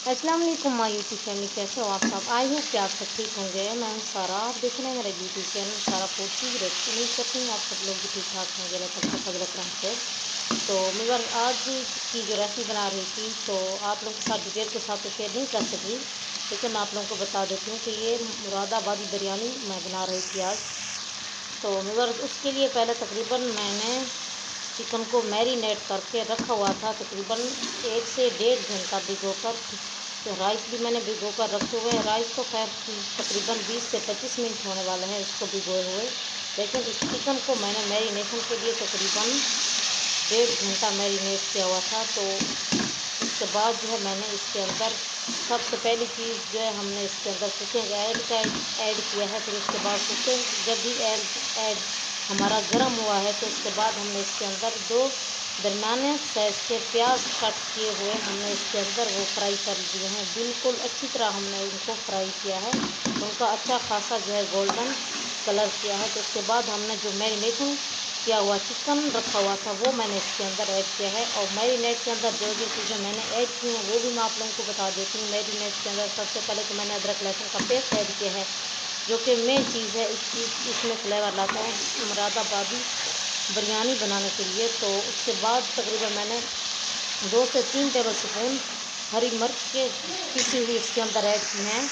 अस्सलाम वालेकुम my YouTube family, कैसे हो आप सब। आई होप कि आप सब ठीक होंगे। मैं हूं सारा, आप देख रहे हैं मेरा यूट्यूब चैनल सारा फूड की रेसिपी। उम्मीद करती हूँ आप सब लोग भी ठीक ठाक होंगे। तो मैं आज की जो रेसिपी बना रही थी तो आप लोगों के साथ डिटेल के साथ तो शेयर नहीं कर सकी, लेकिन मैं आप लोगों को बता देती हूँ कि ये मुरादाबादी बिरयानी मैं बना रही थी आज। तो मैं उसके लिए पहले तकरीबन मैंने चिकन को मैरिनेट करके रखा हुआ था, तकरीबन 1 से 1.5 घंटा भिगोकर। तो राइस भी मैंने भिगो कर रखे हुए हैं। राइस तो खैर तकरीबन 20 से 25 मिनट होने वाले हैं इसको भिगोए हुए, लेकिन इस चिकन को मैंने मैरिनेशन के लिए तकरीबन 1.5 घंटा मैरिनेट किया हुआ था। तो उसके बाद जो है मैंने इसके अंदर सबसे पहली चीज़ जो है हमने इसके अंदर कुकिंग ऐड किया है। फिर उसके बाद कुकिंग जब भी ऐड हमारा गर्म हुआ है तो उसके बाद हमने इसके अंदर 2 दरमियाने साइज़ के प्याज कट किए हुए हमने इसके अंदर वो फ्राई कर दिए हैं। बिल्कुल अच्छी तरह हमने इनको फ्राई किया है, उनका अच्छा खासा जो है गोल्डन कलर किया है। तो उसके बाद हमने जो मैरिनेशन किया हुआ चिकन रखा हुआ था वो मैंने इसके अंदर ऐड किया है। और मैरिनेट के अंदर जो जो चीज़ें मैंने ऐड की हैं वो भी मैं आप लोगों को बता देती हूँ। मैरिनेट के अंदर सबसे पहले तो मैंने अदरक लहसुन का पेस्ट ऐड किया है, जो कि मेन चीज़ है इसमें फ्लेवर लाता है मुरादाबादी बिरयानी बनाने के लिए। तो उसके बाद तकरीबन मैंने 2 से 3 टेबल स्पून हरी मिर्च के पीसी हुई इसके अंदर ऐड की हैं।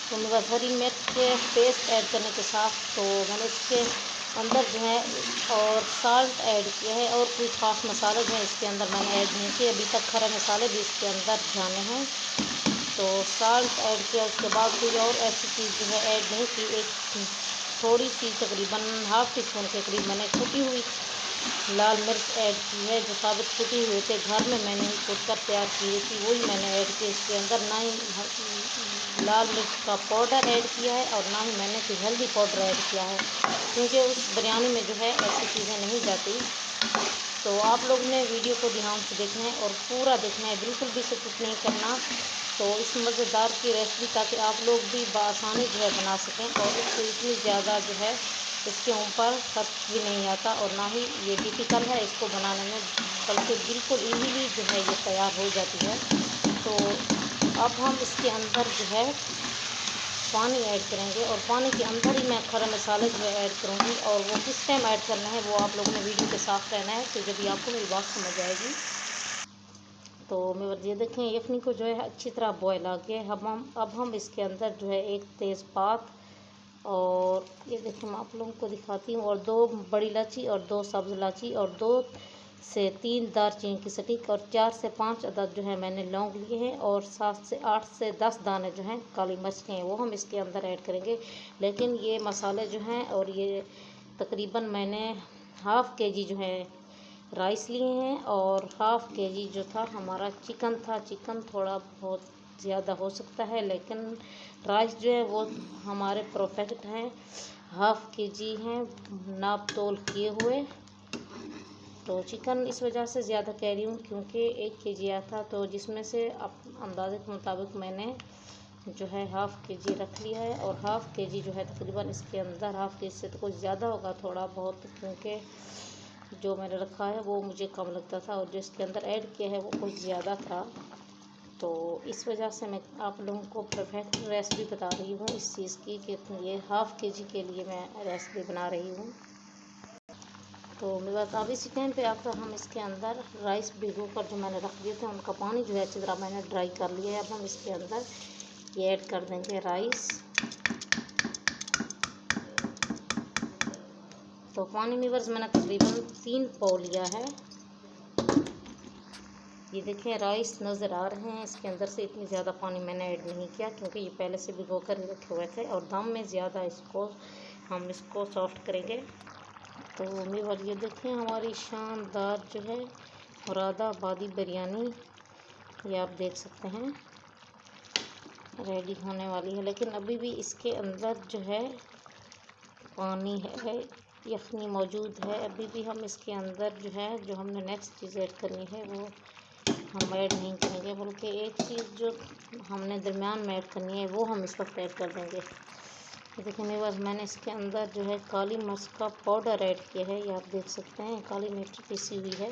तो मेरे पास हरी मिर्च के पेस्ट ऐड करने के साथ तो मैंने इसके अंदर जो है और साल्ट ऐड किया है, और कोई ख़ास मसाले जो है इसके अंदर मैंने ऐड नहीं किए अभी तक। खड़े मसाले भी इसके अंदर जाने हैं, तो साल्ट ऐड किया। उसके बाद कोई और ऐसी चीज़ जो है ऐड नहीं की। एक थोड़ी सी तकरीबन ½ टी स्पून के करीब मैंने कुटी हुई लाल मिर्च ऐड की है, जो साबित कुटी हुए थे घर में मैंने कुट कर तैयार की थी, वही मैंने ऐड की इसके अंदर। ना ही लाल मिर्च का पाउडर ऐड किया है और ना ही मैंने कोई हल्दी पाउडर ऐड किया है, क्योंकि उस बिरयानी में जो है ऐसी चीज़ें नहीं जाती। तो आप लोग ने वीडियो को ध्यान से देखना है और पूरा देखना है, बिल्कुल भी स्किप नहीं करना। तो इस मज़ेदार की रेसिपी ताकि आप लोग भी बआसानी जो है बना सकें, और इसको इतनी ज़्यादा जो है इसके ऊपर खर्च भी नहीं आता, और ना ही ये डिफ़िकल्ट है इसको बनाने में, बल्कि बिल्कुल इजीली जो है ये तैयार हो जाती है। तो अब हम इसके अंदर जो है पानी ऐड करेंगे, और पानी के अंदर ही मैं खड़े मसाले जो है ऐड करूँगी, और वो किस टाइम ऐड करना है वो आप लोगों ने वीडियो के साथ रहना है, तो जब भी आपको मेरी बात समझ आएगी। तो मैं ये देखें यखनी को जो है अच्छी तरह बॉयल आ गया। अब हम इसके अंदर जो है 1 तेज़पात, और ये देखें मैं आप लोगों को दिखाती हूँ, और 2 बड़ी इलायची और 2 सब्ज़ इलायची और 2 से 3 दालचीनी की सटीक, और 4 से 5 अदद जो है मैंने लौंग लिए हैं, और 7 से 8 से 10 दाने जो हैं काली मिर्च के हैं वो हम इसके अंदर ऐड करेंगे। लेकिन ये मसाले जो हैं, और ये तकरीबन मैंने ½ kg जो है राइस लिए हैं, और ½ kg जो था हमारा चिकन था। चिकन थोड़ा बहुत ज़्यादा हो सकता है, लेकिन राइस जो है वो हमारे परफेक्ट हैं, ½ kg हैं नाप तोल किए हुए। तो चिकन इस वजह से ज़्यादा कह रही हूँ क्योंकि 1 kg आया था, तो जिसमें से अब अंदाजे के मुताबिक मैंने जो है ½ kg रख लिया है। और ½ kg जो है तकरीबन इसके अंदर ½ kg से तो कुछ ज़्यादा होगा थोड़ा बहुत, क्योंकि जो मैंने रखा है वो मुझे कम लगता था, और जो इसके अंदर ऐड किया है वो कुछ ज़्यादा था। तो इस वजह से मैं आप लोगों को परफेक्ट रेसिपी बता रही हूँ इस चीज़ की, कि ये ½ kg के लिए मैं रेसिपी बना रही हूँ। तो मेरे पास अब इसी टाइम पे आकर हम इसके अंदर राइस भिगो कर जो मैंने रख दिए थे उनका पानी जो है अच्छी तरह मैंने ड्राई कर लिया है। अब हम इसके अंदर ये ऐड कर देंगे राइस। तो पानी में बस मैंने तकरीबन 3 पाव लिया है। ये देखें राइस नज़र आ रहे हैं, इसके अंदर से इतनी ज़्यादा पानी मैंने ऐड नहीं किया, क्योंकि ये पहले से भिगो कर रखे हुए थे, और दम में ज़्यादा हम इसको सॉफ्ट करेंगे। तो मेरे ये देखें हमारी शानदार जो है मुरादाबादी बिरयानी, ये आप देख सकते हैं रेडी होने वाली है। लेकिन अभी भी इसके अंदर जो है पानी है, यखनी मौजूद है। अभी भी हम इसके अंदर जो है जो हमने नेक्स्ट चीज़ ऐड करनी है वो हम ऐड नहीं करेंगे, बल्कि एक चीज़ जो हमने दरमियान में ऐड करनी है वो हम इस वक्त ऐड कर देंगे। देखिए मेरे पास मैंने इसके अंदर जो है काली मिर्च का पाउडर ऐड किया है, ये आप देख सकते हैं काली मिर्च पीसी हुई है।